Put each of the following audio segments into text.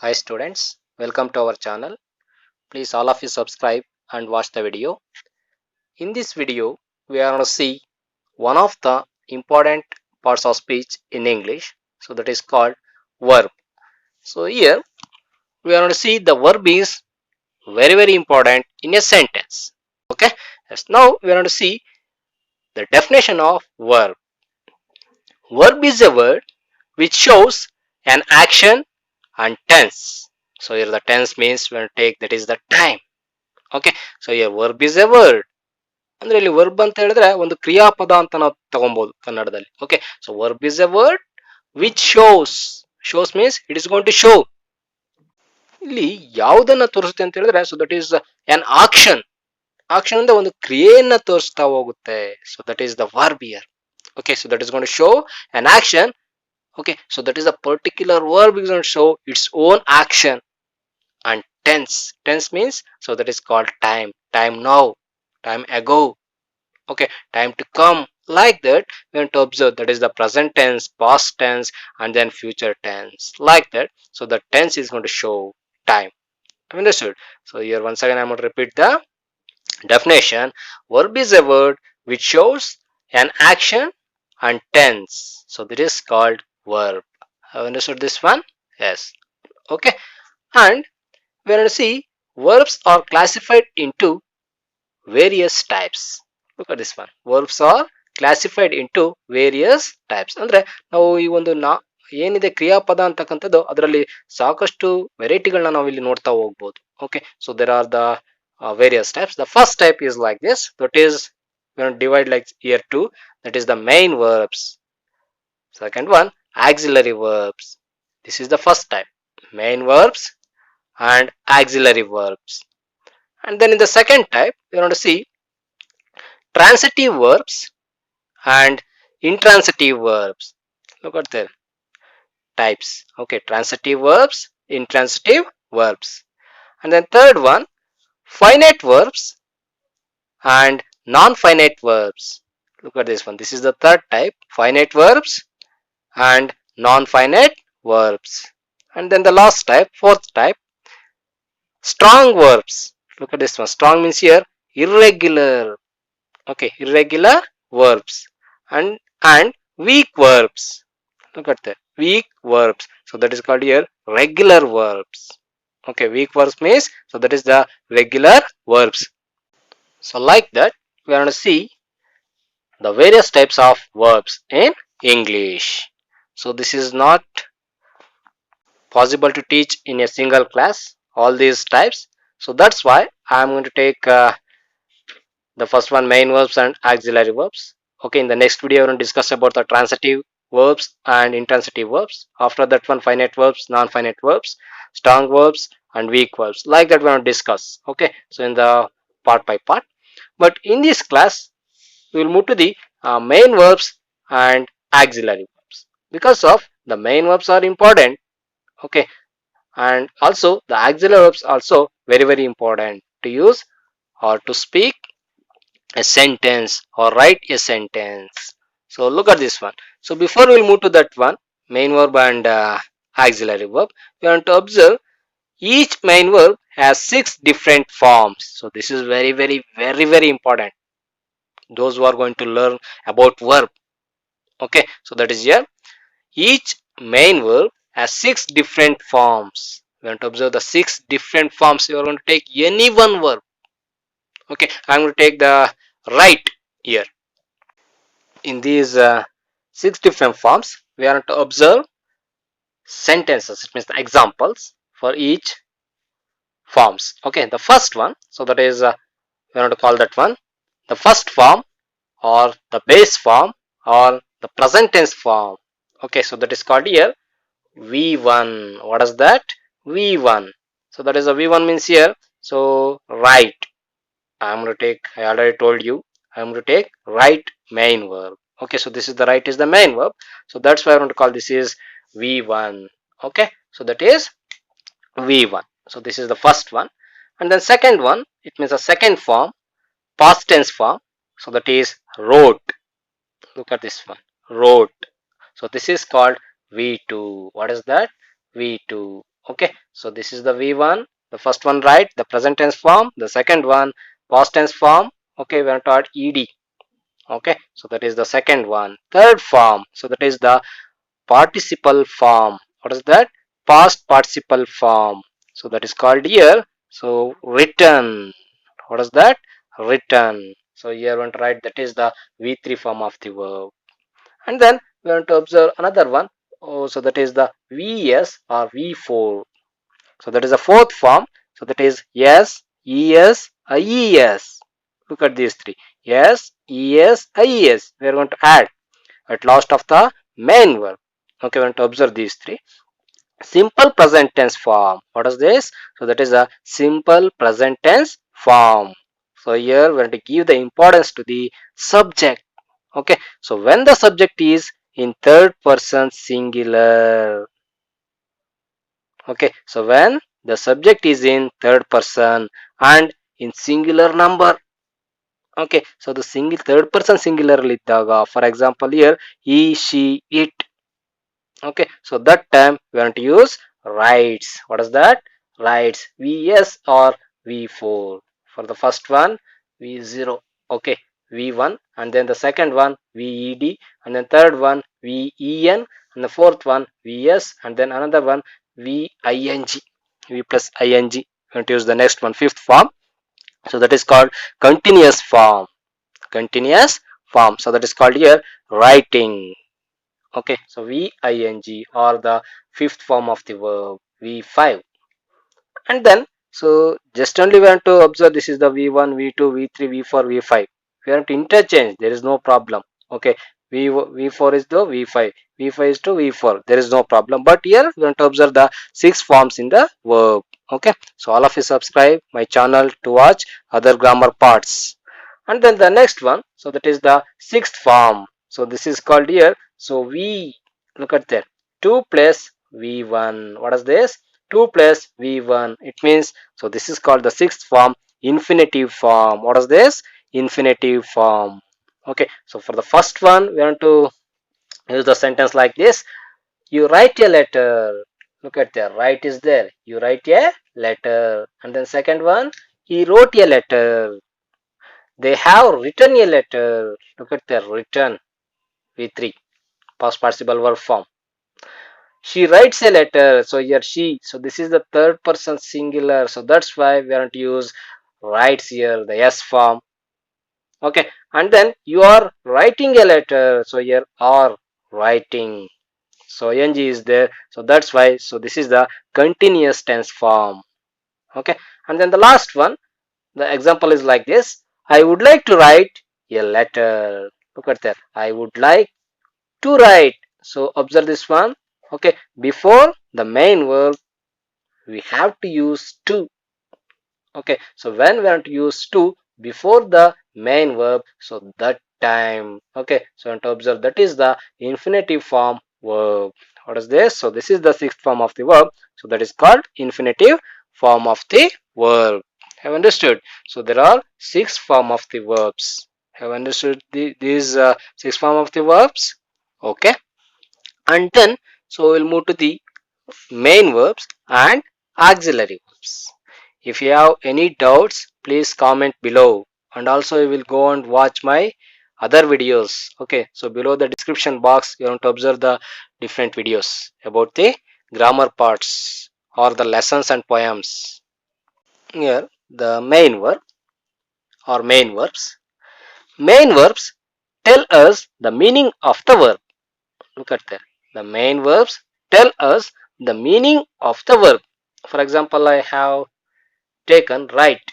Hi students, welcome to our channel. Please all of you subscribe and watch the video. In this video, we are going to see one of the important parts of speech in English. So that is called verb. So here we are going to see the verb is very important in a sentence. Okay. Yes. Now we are going to see the definition of verb. Verb is a word which shows an action and tense. So here the tense means we are going to take that is the time. Okay so here verb is a word ಅಂದ್ರೆ ಇಲ್ಲಿ verb ಅಂತ ಹೇಳಿದ್ರೆ ಒಂದು ಕ್ರಿಯಾಪದ ಅಂತ ನಾವು ತಗೊಬಹುದು ಕನ್ನಡದಲ್ಲಿ. Okay so verb is a word which shows means it is going to show. ಇಲ್ಲಿ ಯಾವುದನ್ನ ತೋರಿಸುತ್ತೆ ಅಂತ ಹೇಳಿದ್ರೆ so that is an action. Action ಅಂದ್ರೆ ಒಂದು ಕ್ರಿಯೆಯನ್ನ ತೋರಿಸ್ತಾ ಹೋಗುತ್ತೆ. So that is the verb here. Okay so that is going to show an action. Okay so that is the particular verb is going to show its own action. And tense means so that is called time now, time ago, okay, time to come. Like that we want to observe that is the present tense, past tense, and then future tense, like that. So the tense is going to show time. Understood? So here once again I'm going to repeat the definition. Verb is a word which shows an action and tense, so that is called verb. Have understood this one? Yes. Okay. And we're going to see verbs are classified into various types. Look at this one. Verbs are classified into various types. ಅಂದ್ರೆ ನಾವು ಈ ಒಂದು ಏನಿದೆ ಕ್ರಿಯಾಪದ ಅಂತಕ್ಕಂಥದ್ದು ಅದರಲ್ಲಿ ಸಾಕಷ್ಟು ವೆರೈಟಿಗಳನ್ನ ನಾವು ಇಲ್ಲಿ ನೋಡ್ತಾ ಹೋಗ್ಬೋದು. Okay so there are the various types. The first type is like this. That is divide like here two. That is the main verbs. Second one, auxiliary verbs. This is the first type. Main verbs and auxiliary verbs. And then in the second type we are going to see transitive verbs and intransitive verbs. Look at the types. Okay, transitive verbs, intransitive verbs. And then third one, finite verbs and non-finite verbs. Look at this one. This is the third type, finite verbs and non-finite verbs. And then the last type, fourth type, strong verbs. Look at this one. Strong means here irregular. Okay, irregular verbs. And weak verbs. Look at that. Weak verbs. So that is called here regular verbs. Okay, weak verbs means so that is the regular verbs. So like that we are going to see the various types of verbs in English. So this is not possible to teach in a single class all these types. So that's why I am going to take the first one, main verbs and auxiliary verbs. Okay, in the next video we are going to discuss about the transitive verbs and intransitive verbs. After that one, finite verbs, non-finite verbs, strong verbs and weak verbs. Like that we are going to discuss. Okay, so in the part by part. But in this class we will move to the main verbs and auxiliary verbs. Because of the main verbs are important. Okay, and also the auxiliary verbs also very important to use or to speak a sentence or write a sentence. So look at this one. So before we move to that one, main verb and auxiliary verb, we want to observe each main verb has 6 different forms. So this is very important. Those who are going to learn about verb. Okay, so that is here. Each main verb has 6 different forms. We want to observe the 6 different forms. You are going to take any one verb. Okay, I am going to take the right here. In these 6 different forms, we are going to observe sentences. It means the examples for each forms. Okay, the first one. So that is we are going to call that one the first form or the base form or the present tense form. Okay, so that is called here V1. What is that? V1. So that is a V1 means here. So right. I am going to take, I already told you, I am going to take right main verb. Okay, so this is the right is the main verb. So that's why I want to call this is V1. Okay, so that is V1. So this is the first one. And then second one, it means a second form, past tense form. So that is wrote. Look at this one, wrote. So this is called V2. What is that? V2. Okay, so this is the V1. The first one, right? The present tense form. The second one, past tense form. Okay, we are taught ed. Okay, so that is the second one. Third form, so that is the participle form. What is that? Past participle form. So that is called here. So written. What is that? Written. So here we want to write that is the V3 form of the verb. And then we want to observe another one. Oh, so that is the VS or V4. So that is the fourth form. So that is yes, ES, IES. Look at these three. Yes, ES, IES. We are going to add at last of the main verb. Okay, we want to observe these three. Simple present tense form. What is this? So that is a simple present tense form. So here we want to give the importance to the subject. Okay, so when the subject is in third person singular. Okay, so when the subject is in third person and in singular number. Okay, so the single third person singular ಇದ್ದಾಗ, for example here he, she, it. Okay, so that time we want to use rights. What is that? Rights. VS or V4. For the first one, V0. Okay, V1, and then the second one VED, and then third one VEN, and the fourth one VS, and then another one VING. V plus ING. We want to use the next one, fifth form. So that is called continuous form. Continuous form. So that is called here writing. Okay, so VING or the fifth form of the verb V5. And then, so just only we want to observe this is the V1, V2, V3, V4, V5. We want to interchange, there is no problem. Okay, V4 is the V5, V5 is to V4, there is no problem. But here we want to observe the six forms in the verb. Okay, so all of you subscribe my channel to watch other grammar parts. And then the next one, so that is the sixth form. So this is called here. So V, look at that, 2 plus V1. What is this? 2 plus V1. It means, so this is called the sixth form, infinitive form. What is this? Infinitive form. Okay, so for the first one, we want to use the sentence like this. You write a letter. Look at there, write is there. You write a letter. And then second one, he wrote a letter. They have written a letter. Look at their written. V3. Past participle verb form. She writes a letter. So here she. So this is the third person singular. So that's why we are going to use writes here, the S form. Okay. And then you are writing a letter. So here are writing. So ing is there. So that's why. So this is the continuous tense form. Okay. And then the last one. The example is like this. I would like to write a letter. Look at that. I would like to write. So observe this one. Okay, before the main verb we have to use to. Okay, so when we want to use to before the main verb, so that time. Okay, so you want to observe that is the infinitive form verb. What is this? So this is the sixth form of the verb. So that is called infinitive form of the verb. Have understood? So there are six form of the verbs. Have understood these six form of the verbs? Okay, and then so we'll move to the main verbs and auxiliary verbs. If you have any doubts, please comment below, and also you will go and watch my other videos. Okay, so below the description box you want to observe the different videos about the grammar parts or the lessons and poems. Here the main verb or main verbs. Main verbs tell us the meaning of the verb. Look at that. The main verbs tell us the meaning of the verb. For example, I have taken write.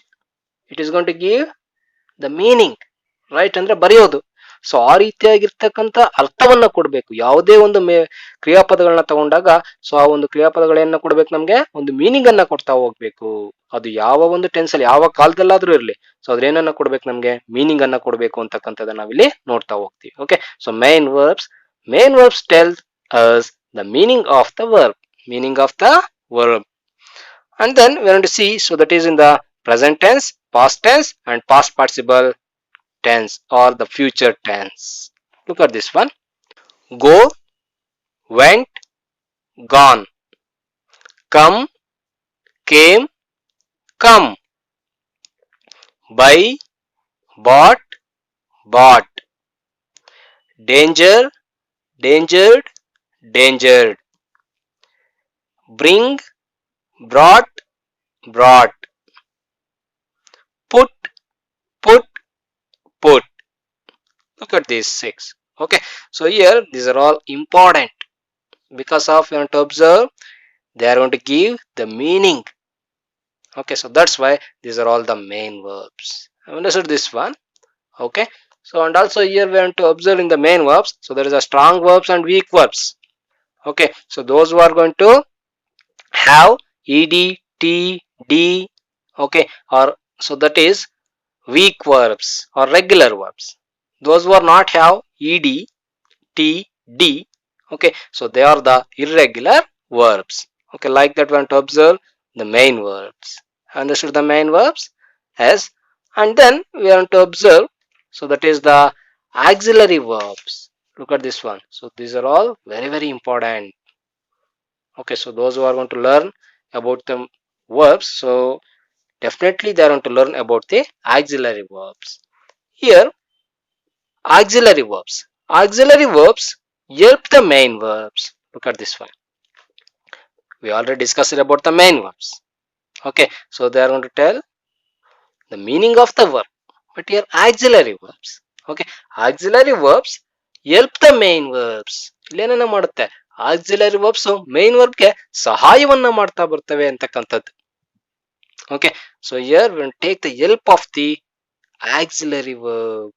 It is going to give the meaning. Write ಅಂದ್ರೆ ಬರೆಯೋದು. So ಆ ರೀತಿಯಾಗಿರ್ತಕ್ಕಂಥ ಅರ್ಥವನ್ನ ಕೊಡಬೇಕು. ಯಾವುದೇ ಒಂದು ಕ್ರಿಯಾಪದಗಳನ್ನ ತಗೊಂಡಾಗ so ಆ ಒಂದು ಕ್ರಿಯಾಪದಗಳನ್ನ ಕೊಡ್ಬೇಕು, ನಮ್ಗೆ ಒಂದು ಮೀನಿಂಗ್ ಅನ್ನ ಕೊಡ್ತಾ ಹೋಗ್ಬೇಕು. ಅದು ಯಾವ ಒಂದು ಟೆನ್ಸ್ ಅಲ್ಲಿ ಯಾವ ಕಾಲದಲ್ಲಾದ್ರೂ ಇರಲಿ, ಸೊ ಅದ್ರ ಏನನ್ನ ಕೊಡ್ಬೇಕು, ನಮ್ಗೆ ಮೀನಿಂಗ್ ಅನ್ನ ಕೊಡ್ಬೇಕು ಅಂತಕ್ಕಂಥದ್ದನ್ನ ನಾವಿಲ್ಲಿ ನೋಡ್ತಾ ಹೋಗ್ತೀವಿ. Okay, so main verbs tell us the meaning of the verb. And then we are going to see, so that is in the present tense, past tense, and past participle tense or the future tense. Look at this one. Go, went, gone. come, came, come. Buy, bought, bought. Danger, dangered, dangered. Bring, brought, brought. Put, put, put. Look at these six. Okay, so here these are all important because of you want to observe, they are going to give the meaning. Okay, so that's why these are all the main verbs. I understood this one. Okay, so and also here we want to observe in the main verbs. So there is a strong verbs and weak verbs. Okay, so those who are going to have ed, t, d. Okay, or so that is weak verbs or regular verbs. Those who are not have ed, t, d. Okay, so they are the irregular verbs. Okay, like that we want to observe the main verbs. Understood the main verbs? Yes. And then we want to observe, so that is the auxiliary verbs. Look at this one. So these are all very important. Okay, so those who are going to learn about the verbs, so definitely they are going to learn about the auxiliary verbs. Here, auxiliary verbs. Auxiliary verbs help the main verbs. Look at this one. We already discussed about the main verbs. Okay, so they are going to tell the meaning of the verb. But here auxiliary verbs. Okay, auxiliary verbs help the main verbs. ಇಲ್ಲೇನ ಮಾಡುತ್ತೆ auxiliary verbs main verb ಗೆ ಸಹಾಯವನ್ನ ಮಾಡ್ತಾ ಬರ್ತವೆ ಅಂತಕ್ಕಂಥದ್ದು. Okay, so here we take the help of the auxiliary verb.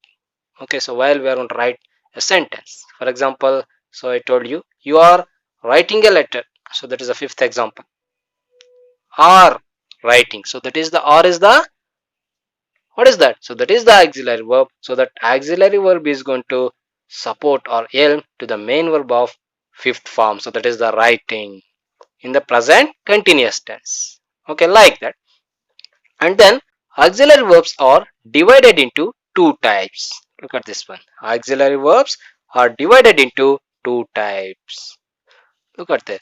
Okay, so while we are going to write a sentence, for example, so I told you, you are writing a letter. So that is the fifth example. Are writing. So that is the or is the, what is that? So that is the auxiliary verb. So that auxiliary verb is going to support or help to the main verb of fifth form. So that is the writing in the present continuous tense. Okay, like that. And then auxiliary verbs are divided into two types. Look at this one. Auxiliary verbs are divided into two types. Look at that.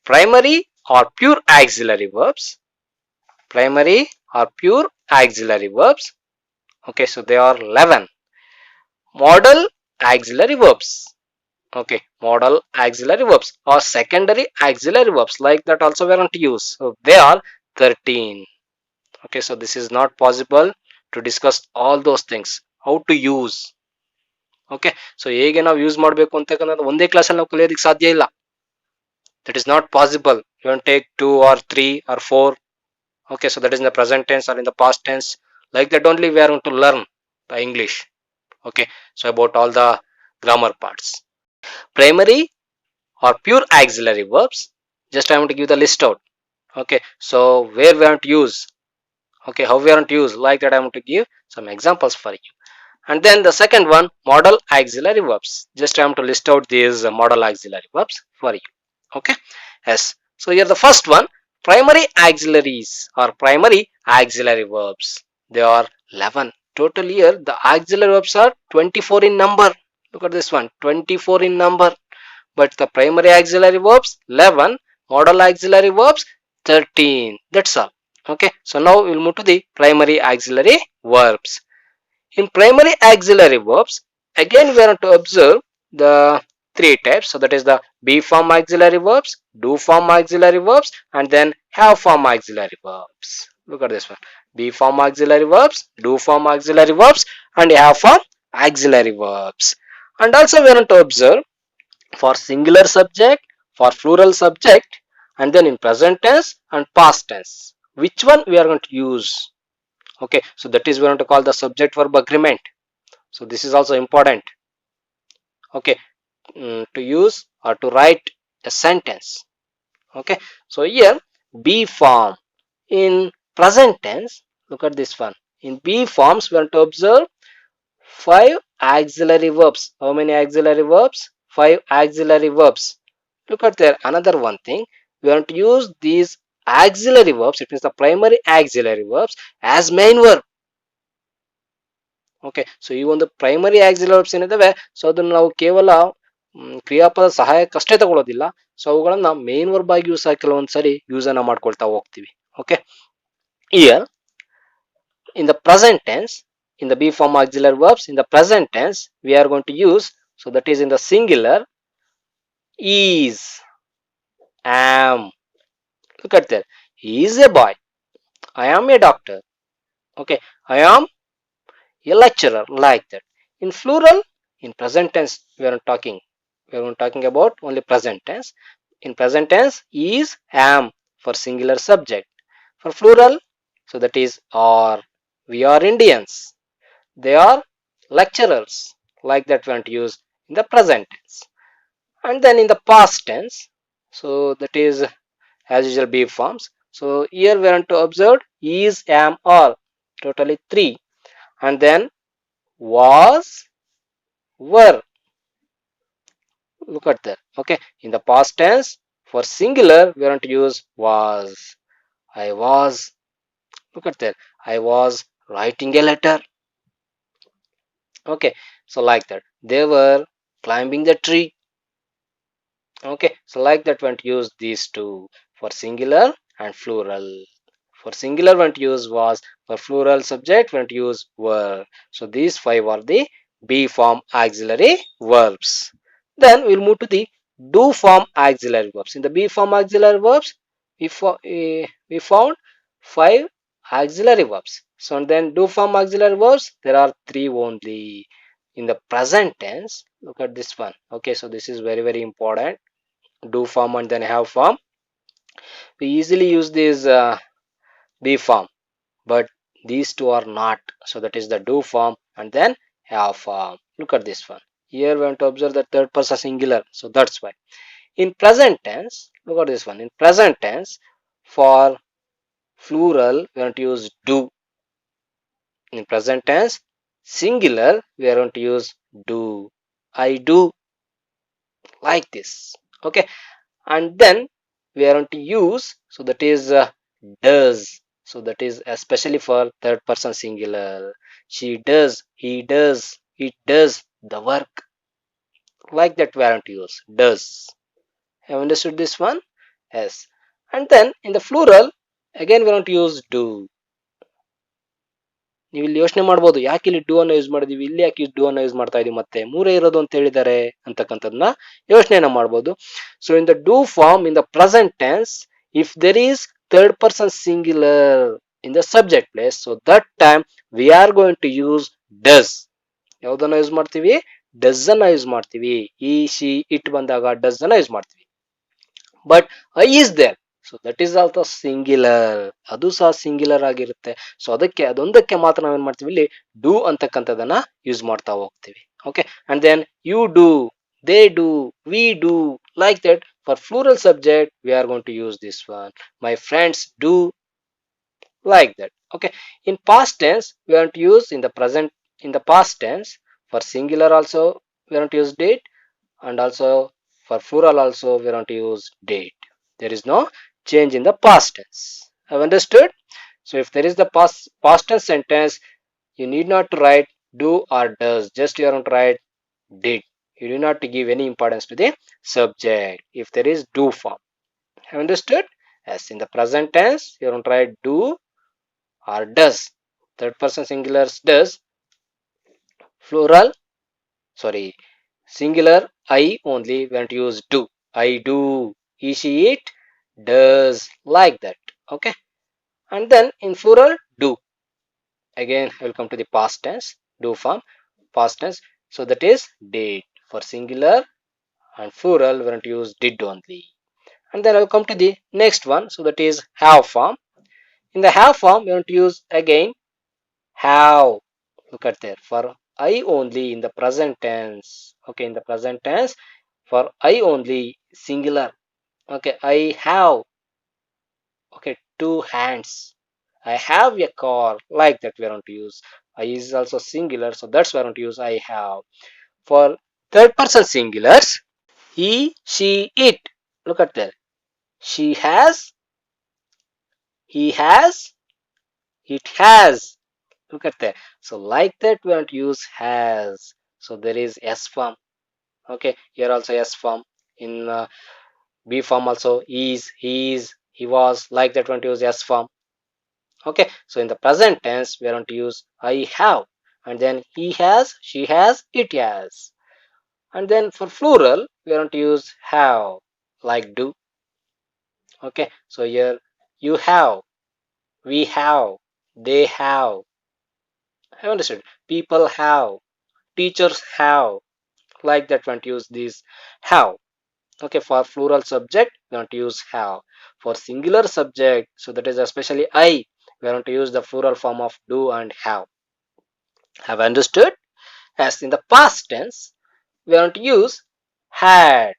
Primary or pure auxiliary verbs. Primary or pure auxiliary verbs. Okay, so they are 11. Modal auxiliary verbs. Okay, modal auxiliary verbs or secondary auxiliary verbs, like that also we are going to use. So they are 13. Okay, so this is not possible to discuss all those things. How to use. Okay, so ಹೇಗೆ ನಾವು use ಮಾಡಬೇಕು ಅಂತಕ್ಕಂಥದ್ದು ಒಂದೇ ಕ್ಲಾಸಲ್ಲಿ ನಾವು ಕಲಿಯೋದಕ್ಕೆ ಸಾಧ್ಯ ಇಲ್ಲ. That is not possible. You want to take 2 or 3 or 4. Okay, so that is in the present tense or in the past tense. Like that only we are going to learn the English. Okay, so about all the grammar parts. Primary or pure auxiliary verbs. Just I want to give the list out. Okay, so where we want to use. Okay, how we want to use. Like that I want to give some examples for you. And then the second one, modal auxiliary verbs. Just I want to list out these modal auxiliary verbs for you. Okay, yes. So here the first one, primary auxiliaries or primary auxiliary verbs. They are 11. Total here the auxiliary verbs are 24 in number. Look at this one, 24 in number. But the primary auxiliary verbs 11, modal auxiliary verbs 13. That's all. Okay, so now we'll move to the primary auxiliary verbs. In primary auxiliary verbs, again we are to observe the three types. So that is the be form auxiliary verbs, do form auxiliary verbs, and then have form auxiliary verbs. Look at this one. Be form auxiliary verbs, do form auxiliary verbs, and have form auxiliary verbs. And also we are to observe for singular subject, for plural subject, and then in present tense and past tense. Which one we are going to use? Okay, so that is we want to call the subject verb agreement. So this is also important. Okay, to use or to write a sentence. Okay, so here be form in present tense. Look at this one. In be forms we want to observe 5 auxiliary verbs. How many auxiliary verbs? 5 auxiliary verbs. Look at there. Another one thing, we want to use these auxiliary verbs, it means the primary auxiliary verbs, as main verb. Okay, so ಈ ಒಂದು primary auxiliary verbs ಏನಿದಾವೆ, so ಅದನ್ನು ನಾವು ಕೇವಲ ಕ್ರಿಯಾಪದ ಸಹಾಯಕ್ಕಷ್ಟೇ ತಗೊಳ್ಳೋದಿಲ್ಲ. So ಅವುಗಳನ್ನ main verb ಆಗಿಯೂ ಸಹ ಕೆಲವೊಂದ್ಸರಿ ಯೂಸ್ ಅನ್ನ ಮಾಡ್ಕೊಳ್ತಾ ಹೋಗ್ತೀವಿ. Okay, year in the present tense, in the be form auxiliary verbs, in the present tense, we are going to use, so that is in the singular, is, am. Look at that. He is a boy. I am a doctor. Okay, I am a lecturer, like that. In plural, in present tense, we are talking. We are talking about only present tense. In present tense, is, am for singular subject. For plural, so that is are. We are Indians. They are lecturers, like that we want to use in the present tense. And then in the past tense, so that is as usual be forms. So here we want to observe is, am, are, totally 3. And then was, were. Look at that. Okay, in the past tense, for singular we want to use was. I was, look at that, I was writing a letter. Okay, so like that, they were climbing the tree. Okay, so like that we want to use these two for singular and plural. For singular we want to use was, for plural subject we want to use were. So these 5 are the be form auxiliary verbs. Then we'll move to the do form auxiliary verbs. In the be form auxiliary verbs, we found 5 auxiliary verbs. So then do form auxiliary verbs, there are 3 only. In the present tense, look at this one. Okay, so this is very important. Do form and then have form. We easily use this be form, but these two are not. So that is the do form and then have form. Look at this one. Here we want to observe the third person singular. So that's why. In present tense, look at this one. In present tense, for plural, we want to use do. In present tense, singular, we are going to use do. I do, like this. Okay, and then we are going to use, so that is does. So that is especially for third person singular. She does, he does, it does the work, like that we are going to use does. Have you understood this one? Yes. And then in the plural, again we are going to use do. ನೀವು ಇಲ್ಲಿ ಯೋಚನೆ ಮಾಡ್ಬೋದು, ಯಾಕೆ ಇಲ್ಲಿ do ಅನ್ನ use ಮಾಡಿದೀವಿ, ಇಲ್ಲಿ ಯಾಕೆ ಡೂ ಅನ್ನ ಯೂಸ್ ಮಾಡ್ತಾ ಇದೀವಿ, ಮತ್ತೆ ಮೂರೇ ಇರೋದು ಅಂತ ಹೇಳಿದ್ದಾರೆ ಅಂತಕ್ಕಂಥದ್ದನ್ನ ಯೋಚನೆಯನ್ನ ಮಾಡ್ಬೋದು. So in the do form in the present tense, if there is third person singular in the subject place, so that time we are going to use does. ಯಾವ್ದನ್ನ ಯೂಸ್ ಮಾಡ್ತೀವಿ? ಡಸ್ ಅನ್ನ ಯೂಸ್ ಮಾಡ್ತೀವಿ. ಈ she it ಬಂದಾಗ does ಅನ್ನ use ಮಾಡ್ತೀವಿ. But I is there, so that is also singular, ಅದು ಸಹ ಸಿಂಗ್ಯುಲರ್ ಆಗಿರುತ್ತೆ. ಸೊ ಅದಕ್ಕೆ ಅದೊಂದಕ್ಕೆ ಮಾತ್ರ ನಾವೇನ್ ಮಾಡ್ತೀವಿ, ಇಲ್ಲಿ ಡೂ ಅಂತಕ್ಕಂಥದನ್ನ ಯೂಸ್ ಮಾಡ್ತಾ ಹೋಗ್ತೀವಿ. Okay, and then you do, they do, we do, like that. For plural subject we are going to use this one. My friends do, like that. Okay, in past tense we want to use in the present, in the past tense. For singular also we want to use did, and also for plural also we want to use did. There is no change in the past tense. Have understood? So if there is the past tense sentence, you need not to write do or does, just you are going to write did. You do not to give any importance to the subject if there is do form. Have understood? Yes, in the present tense you are going to write do or does. Third person singular does, plural, sorry, singular I only we want to use do. I do, he she it does, like that. Okay, and then in plural do, again we'll come to the past tense do form, past tense. So that is did. For singular and plural we want to use did only. And then I'll come to the next one, so that is have form. In the have form we want to use again have. Look at there, for I only in the present tense. Okay, in the present tense, for I only singular. Okay, I have, okay, 2 hands. I have a car, like that we are going to use. I is also singular, so that's why I want to use I have. For third person singulars, he, she, it. Look at there, she has, he has, it has. Look at that. So like that we want to use has. So there is s form. Okay, here also S form. In B form also is, he is, he was, like that one to use S form. Okay, so in the present tense we are going to use I have, and then he has, she has, it has. And then for plural we are going to use have, like do. Okay, so here you have, we have, they have. I understood. People have, teachers have, like that one to use this have. Okay, for plural subject we want to use have. For singular subject, so that is especially I, we want to use the plural form of do and have understood. As in the past tense we want to use had.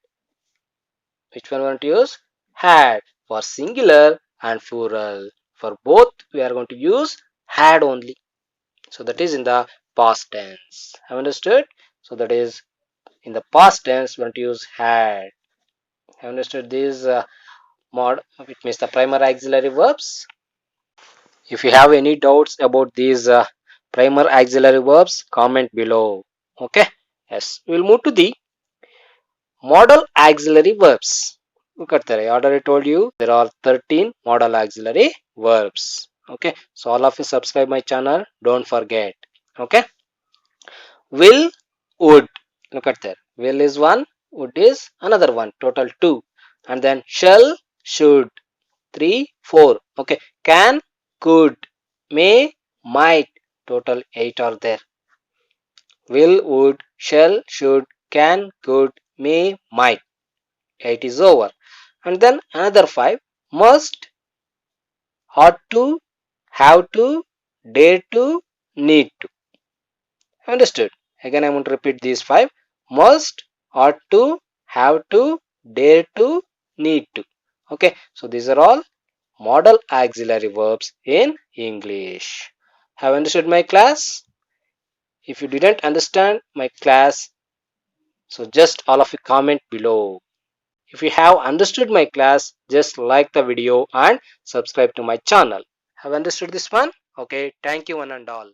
Which one we want to use? Had. For singular and plural, for both we are going to use had only. So that is in the past tense. Have understood? So that is in the past tense we want to use had. Have understood this mod, which means the primary auxiliary verbs? If you have any doubts about these primary auxiliary verbs, comment below. Okay, yes, we'll move to the modal auxiliary verbs. Look at that. I already told you there are 13 modal auxiliary verbs. Okay, so all of you subscribe my channel, don't forget. Okay, will, would. Look at that. Will is one, would is another one. Total two. And then shall, should. 3, 4. Okay. Can, could, may, might. Total 8 are there. Will, would, shall, should, can, could, may, might. 8 is over. And then another 5. Must, ought to, have to, dare to, need to. Understood? Again, I want to repeat these 5. Must, ought to, have to, dare to, need to. Okay. So these are all modal auxiliary verbs in English. Have understood my class? If you didn't understand my class, so just all of you comment below. If you have understood my class, just like the video and subscribe to my channel. Have understood this one? Okay, thank you one and all.